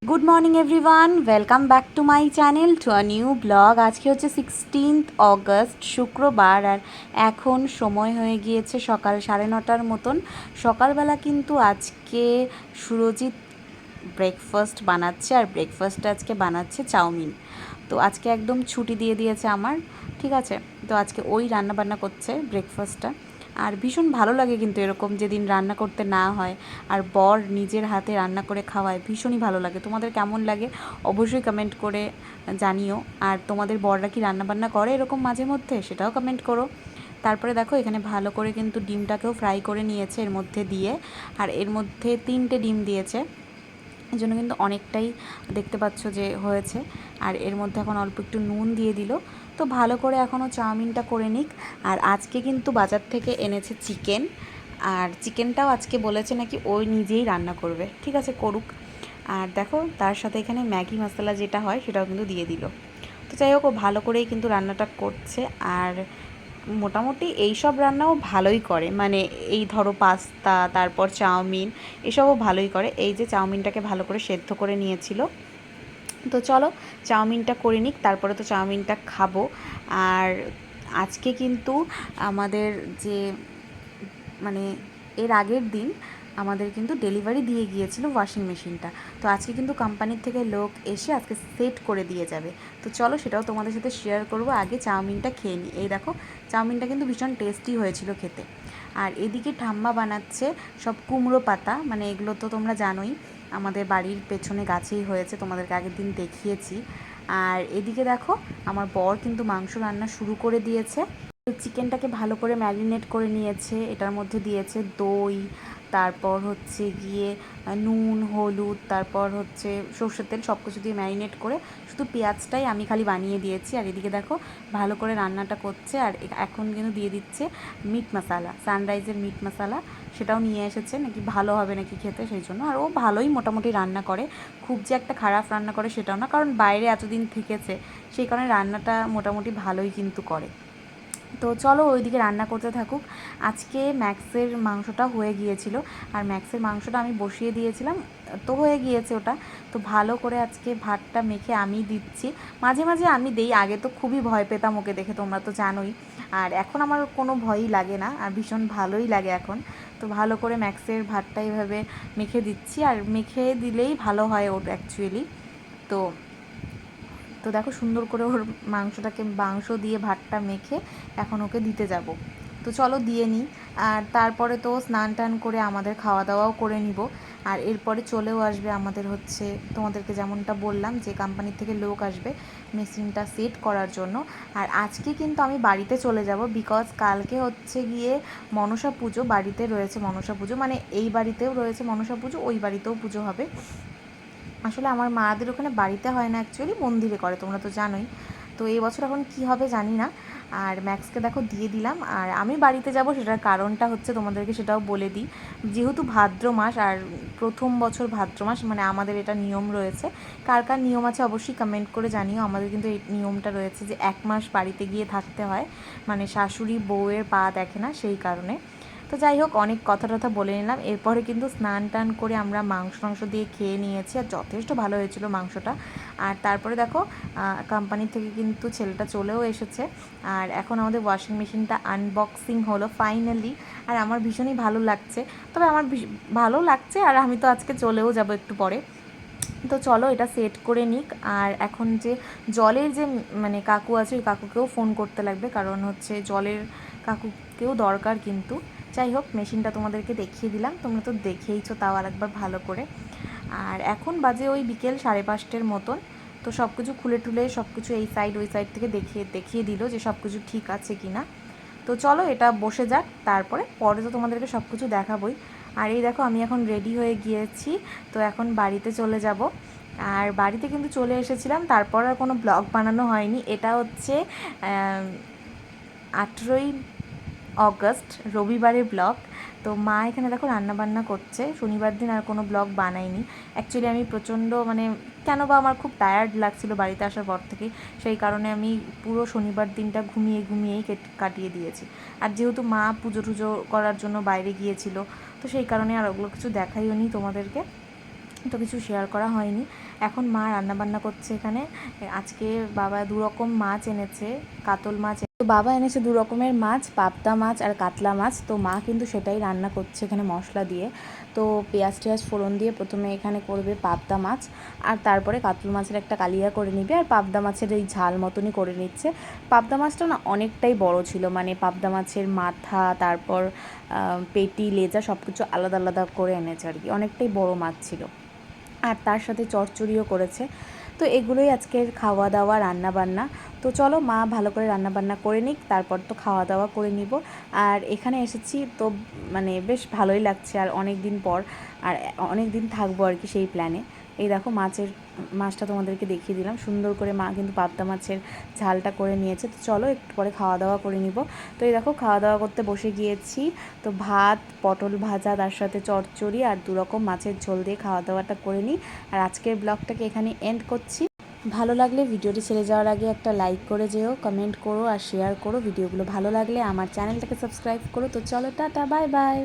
Good morning everyone, welcome back to my channel to a new blog. আজকে হচ্ছে 16th August, শুক্রবার। আর এখন সময় হয়ে গিয়েছে সকাল 9:30টার মতন। সকালবেলা কিন্তু আজকে সুরজিৎ ব্রেকফাস্ট বানাচ্ছে, আর ব্রেকফাস্টে আজকে বানাচ্ছে চাউমিন। তো আজকে একদম ছুটি দিয়ে দিয়েছে আমার, ঠিক আছে। তো আজকে ওই রান্না বান্না করছে ব্রেকফাস্টটা। আর ভীষণ ভালো লাগে কিন্তু এরকম যেদিন রান্না করতে না হয় আর বর নিজের হাতে রান্না করে খাওয়ায়, ভীষণই ভালো লাগে। তোমাদের কেমন লাগে অবশ্যই কমেন্ট করে জানিও। আর তোমাদের বররা কি রান্না বান্না করে এরকম মাঝে মধ্যে, সেটাও কমেন্ট করো। তারপরে দেখো এখানে ভালো করে কিন্তু ডিমটাকেও ফ্রাই করে নিয়েছে এর মধ্যে দিয়ে। আর এর মধ্যে 3টে ডিম দিয়েছে, এই জন্য কিন্তু অনেকটাই দেখতে পাচ্ছ যে হয়েছে। আর এর মধ্যে এখন অল্প একটু নুন দিয়ে দিল। তো ভালো করে এখনও চাউমিনটা করে নিক। আর আজকে কিন্তু বাজার থেকে এনেছে চিকেন, আর চিকেনটাও আজকে বলেছে নাকি ওই নিজেই রান্না করবে, ঠিক আছে, করুক। আর দেখো তার সাথে এখানে ম্যাগি মশলা যেটা হয় সেটাও কিন্তু দিয়ে দিল। তো যাই হোক, ও ভালো করেই কিন্তু রান্নাটা করছে। আর মোটামুটি এই সব রান্নাও ভালোই করে, মানে এই ধরো পাস্তা, তারপর চাউমিন, এসবও ভালোই করে। এই যে চাউমিনটাকে ভালো করে সেদ্ধ করে নিয়েছিল। তো চলো চাউমিনটা করে নিক, তারপরে তো চাউমিনটা খাবো। আর আজকে কিন্তু আমাদের যে মানে এর আগের দিন আমাদের কিন্তু ডেলিভারি দিয়ে গিয়েছিল ওয়াশিং মেশিনটা। তো আজকে কিন্তু কোম্পানির থেকে লোক এসে আজকে সেট করে দিয়ে যাবে। তো চলো সেটাও তোমাদের সাথে শেয়ার করব। আগে চাউমিনটা খেয়ে নিই। এই দেখো চাউমিনটা কিন্তু ভীষণ টেস্টি হয়েছিল খেতে। আর এদিকে ঠাম্মা বানাচ্ছে সব কুমড়ো পাতা, মানে এগুলো তো তোমরা জানোই আমাদের বাড়ির পেছনে গাছেই হয়েছে, তোমাদেরকে আগের দিন দেখিয়েছি। আর এদিকে দেখো আমার বর কিন্তু মাংস রান্না শুরু করে দিয়েছে। চিকেনটাকে ভালো করে ম্যারিনেট করে নিয়েছে, এটার মধ্যে দিয়েছে দই, তারপর হচ্ছে গিয়ে নুন, হলুদ, তারপর হচ্ছে সর্ষের তেল, সব কিছু দিয়ে ম্যারিনেট করে শুধু পেঁয়াজটাই আমি খালি বানিয়ে দিয়েছি। আর এদিকে দেখো ভালো করে রান্নাটা করছে। আর এখন কিন্তু দিয়ে দিচ্ছে মিট মশলা, সানরাইজের মিট মশলা, সেটাও নিয়ে এসেছে নাকি ভালো হবে নাকি খেতে, সেই জন্য। আর ও ভালোই মোটামুটি রান্না করে, খুব যে একটা খারাপ রান্না করে সেটাও না, কারণ বাইরে এতদিন থেকেছে, সেই কারণে রান্নাটা মোটামুটি ভালোই কিন্তু করে। তো চলো ওইদিকে রান্না করতে থাকুক। আজকে ম্যাক্সের মাংসটা হয়ে গিয়েছিল, আর ম্যাক্সের মাংসটা আমি বসিয়ে দিয়েছিলাম, তো হয়ে গিয়েছে ওটা। তো ভালো করে আজকে ভাতটা মেখে আমি দিচ্ছি। মাঝে মাঝে আমি দেই, আগে তো খুবই ভয় পেতাম ওকে দেখে, তোমরা তো জানোই। আর এখন আমার কোনো ভয়ই লাগে না, আর ভীষণ ভালোই লাগে এখন। তো ভালো করে ম্যাক্সের ভাতটা এইভাবে মেখে দিচ্ছি, আর মেখে দিলেই ভালো হয় ওর অ্যাকচুয়ালি। তো তো দেখো সুন্দর করে ওর মাংস দিয়ে ভাতটা মেখে এখন ওকে দিতে যাব। তো চলো দিয়ে নিই। আর তারপরে তো স্নান টান করে আমাদের খাওয়া দাওয়াও করে নিব। আর এরপরে চলেও আসবে আমাদের হচ্ছে, তোমাদেরকে যেমনটা বললাম যে কোম্পানির থেকে লোক আসবে মেশিনটা সেট করার জন্য। আর আজকে কিন্তু আমি বাড়িতে চলে যাব, বিকজ কালকে হচ্ছে গিয়ে মনসা পুজো, বাড়িতে রয়েছে মনসা পুজো, মানে এই বাড়িতেও রয়েছে মনসা পুজো, ওই বাড়িতেও পুজো হবে। আসলে আমার মাদের ওখানে বাড়িতে হয় না, অ্যাকচুয়ালি মন্দিরে করে, তোমরা তো জানোই। তো এই বছর এখন কি হবে জানি না। আর ম্যাক্সকে দেখো দিয়ে দিলাম। আর আমি বাড়িতে যাব, সেটার কারণটা হচ্ছে তোমাদেরকে সেটাও বলে দিই। যেহেতু ভাদ্র মাস, আর প্রথম বছর ভাদ্র মাস, মানে আমাদের এটা নিয়ম রয়েছে। কার কার নিয়ম আছে অবশ্যই কমেন্ট করে জানিও। আমাদের কিন্তু এই নিয়মটা রয়েছে যে 1 মাস বাড়িতে গিয়ে থাকতে হয়, মানে শাশুড়ি বউয়ের পা দেখে না, সেই কারণে। তো যাই হোক, অনেক কথা টথা বলে নিলাম। এরপরে কিন্তু স্নান টান করে আমরা মাংস দিয়ে খেয়ে নিয়েছি, আর যথেষ্ট ভালো হয়েছিল মাংসটা। আর তারপরে দেখো কোম্পানি থেকে কিন্তু ছেলেটা চলেও এসেছে। আর এখন আমাদের ওয়াশিং মেশিনটা আনবক্সিং হলো ফাইনালি। আর আমার ভীষণই ভালো লাগছে, তবে আমার ভালো লাগছে। আর আমি তো আজকে চলেও যাব একটু পরে। তো চলো এটা সেট করে নিক। আর এখন যে জলের যে মানে কাকু আছে, ওই কাকুকেও ফোন করতে লাগবে, কারণ হচ্ছে জলের কাকুকেও দরকার কিন্তু। যাই হোক, মেশিনটা তোমাদেরকে দেখিয়ে দিলাম, তোমরা তো দেখেইছো, তাও আর একবার ভালো করে। আর এখন বাজে ওই বিকেল 5:30টার মতন। তো সব কিছু খুলে টুলে সব কিছু এই সাইড ওই সাইড থেকে দেখিয়ে দিল যে সব কিছু ঠিক আছে কি না। তো চলো এটা বসে যাক, তারপরে পরে তো তোমাদেরকে সব কিছু দেখাবই। আর এই দেখো আমি এখন রেডি হয়ে গিয়েছি, তো এখন বাড়িতে চলে যাব। আর বাড়িতে কিন্তু চলে এসেছিলাম, তারপর আর কোনো ব্লগ বানানো হয়নি। এটা হচ্ছে 18ই অগস্ট, রবিবারের ব্লগ। তো মা এখানে দেখো রান্নাবান্না করছে, শনিবার দিন আর কোনো ব্লগ বানাইনি। অ্যাকচুয়ালি আমি প্রচণ্ড মানে কেন বা আমার খুব টায়ার্ড লাগছিলো বাড়িতে আসার পর থেকে, সেই কারণে আমি পুরো শনিবার দিনটা ঘুমিয়েই কাটিয়ে দিয়েছি। আর যেহেতু মা পুজো টুজো করার জন্য বাইরে গিয়েছিল, তো সেই কারণে আর ওগুলো কিছু দেখাইও নি তোমাদেরকে। তো কিছু শেয়ার করা হয়নি। এখন মা রান্নাবান্না করছে এখানে। আজকে বাবা 2 রকম মাছ এনেছে, কাতল মাছ। তো বাবা এনেছে 2 রকমের মাছ, পাবদা মাছ আর কাতলা মাছ। তো মা কিন্তু সেটাই রান্না করছে এখানে মশলা দিয়ে। তো পেঁয়াজ টেয়াজ ফোড়ন দিয়ে প্রথমে এখানে করবে পাবদা মাছ, আর তারপরে কাতল মাছের একটা কালিয়া করে নিবে, আর পাবদা মাছের এই ঝাল মতনই করে নিচ্ছে। পাবদা মাছটা না অনেকটাই বড় ছিল, মানে পাবদা মাছের মাথা, তারপর পেটি, লেজা সব কিছু আলাদা আলাদা করে এনেছে আর কি, অনেকটাই বড় মাছ ছিল। আর তার সাথে চচ্চড়িও করেছে। তো এগুলোই আজকের খাওয়া দাওয়া রান্নাবান্না। তো চলো মা ভালো করে রান্নাবান্না করে নিক, তারপর তো খাওয়া দাওয়া করে নিব। আর এখানে এসেছি তো মানে বেশ ভালোই লাগছে, আর অনেক দিন পর, আর অনেক দিন থাকবো আর কি সেই প্ল্যানে। এই দেখো মাছটা তোমাদেরকে দেখিয়ে দিলাম, সুন্দর করে মা কিন্তু পাবদা মাছের ঝালটা করে নিয়েছে। তো চলো একটু পরে খাওয়া দাওয়া করে নিব। তো এই দেখো খাওয়া দাওয়া করতে বসে গিয়েছি। তো ভাত, পটল ভাজা, তার সাথে চচ্চড়ি আর 2 রকম মাছের ঝোল দিয়ে খাওয়া দাওয়াটা করে নিই। আর আজকের ব্লগটাকে এখানে এন্ড করছি। ভালো লাগলে ভিডিওটি ছেড়ে যাওয়ার আগে একটা লাইক করে যেও, কমেন্ট করো আর শেয়ার করো। ভিডিওগুলো ভালো লাগলে আমার চ্যানেলটাকে সাবস্ক্রাইব করো। তো চলো টাটা, বাই বাই।